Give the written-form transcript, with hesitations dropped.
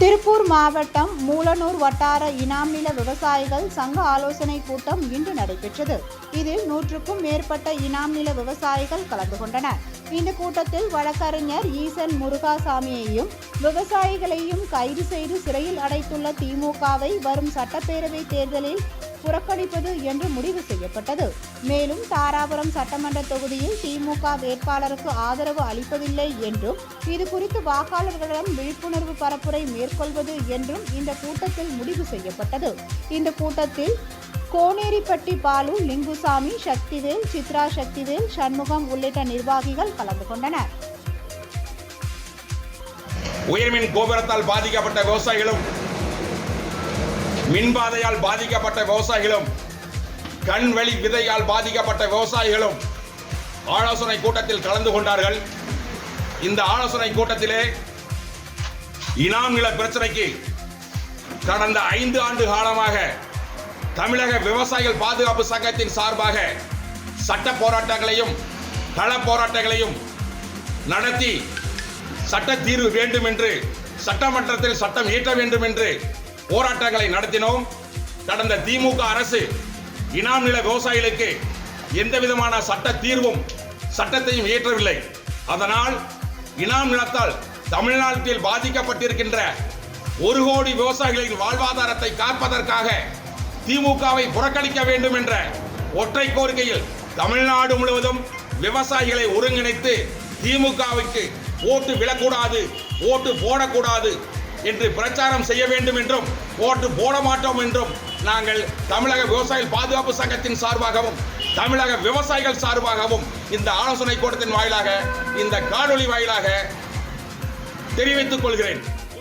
திருப்பூர் மாவட்டம் மூலனூர் வட்டார இனாம் நில விவசாயிகள் சங்க ஆலோசனை கூட்டம் இன்று நடைபெற்றது. இதில் 100க்கும் மேற்பட்ட இனாம் நில விவசாயிகள் கலந்து கொண்டனர். இந்த கூட்டத்தில் வழக்கறிஞர் ஈசன் முருகாசாமியையும் விவசாயிகளையும் கைது செய்து சிறையில் அடைத்துள்ள திமுகவை வரும் சட்டப்பேரவை தேர்தலில் புறக்கணிப்பது என்று முடிவு செய்யப்பட்டது. மேலும் தாராபுரம் சட்டமன்ற தொகுதியில் திமுக வேட்பாளருக்கு ஆதரவு அளிப்பதில்லை என்றும் இது குறித்து வாக்காளர்களிடம் விழிப்புணர்வு பரப்புரை மேற்கொள்வது என்றும் இந்த கூட்டத்தில் முடிவு செய்யப்பட்டது. இந்த கூட்டத்தில் கோனேரிப்பட்டி பாலு, லிங்குசாமி, சக்திவேல், சித்ரா சக்திவேல், சண்முகம் உள்ளிட்ட நிர்வாகிகள் கலந்து கொண்டனர். உயர்மின் கோபுரத்தால் பாதிக்கப்பட்ட விவசாயிகளும், மின்பாதையால் பாதிக்கப்பட்ட விவசாயிகளும், கண்வெளி விதையால் பாதிக்கப்பட்ட விவசாயிகளும் ஆலோசனை கூட்டத்தில் கலந்து கொண்டார்கள். இந்த ஆலோசனை கூட்டத்திலே இனாம் நில பிரச்சனைக்கு கடந்த 5 ஆண்டு காலமாக தமிழக விவசாயிகள் பாதுகாப்பு சங்கத்தின் சார்பாக சட்ட போராட்டங்களையும் கள போராட்டங்களையும் நடத்தி சட்ட தீர்வு வேண்டும் என்று, சட்டமன்றத்தில் சட்டம் இயற்ற வேண்டும் என்று போராட்டங்களை நடத்தினோம். கடந்த திமுக அரசு இனாம் நில விவசாயிகளுக்கு எந்த விதமான சட்ட தீர்வும் சட்டத்தையும் இயற்றவில்லை. அதனால் இனாம் நிலத்தால் தமிழ்நாட்டில் பாதிக்கப்பட்டிருக்கின்ற 1 கோடி விவசாயிகளின் வாழ்வாதாரத்தை காப்பதற்காக திமுகவை புறக்கணிக்க வேண்டும் என்ற ஒற்றை கோரிக்கையில் தமிழ்நாடு முழுவதும் விவசாயிகளை ஒருங்கிணைத்து திமுகவுக்கு ஓட்டு விழக்கூடாது, ஓட்டு போடக்கூடாது என்று பிரச்சாரம் செய்ய வேண்டும் என்றும், ஓட்டு போட மாட்டோம் என்றும் நாங்கள் தமிழக விவசாயிகள் பாதுகாப்பு சங்கத்தின் சார்பாகவும் தமிழக விவசாயிகள் சார்பாகவும் இந்த ஆலோசனை கூட்டத்தின் வாயிலாக, இந்த காணொளி வாயிலாக தெரிவித்துக் கொள்கிறேன்.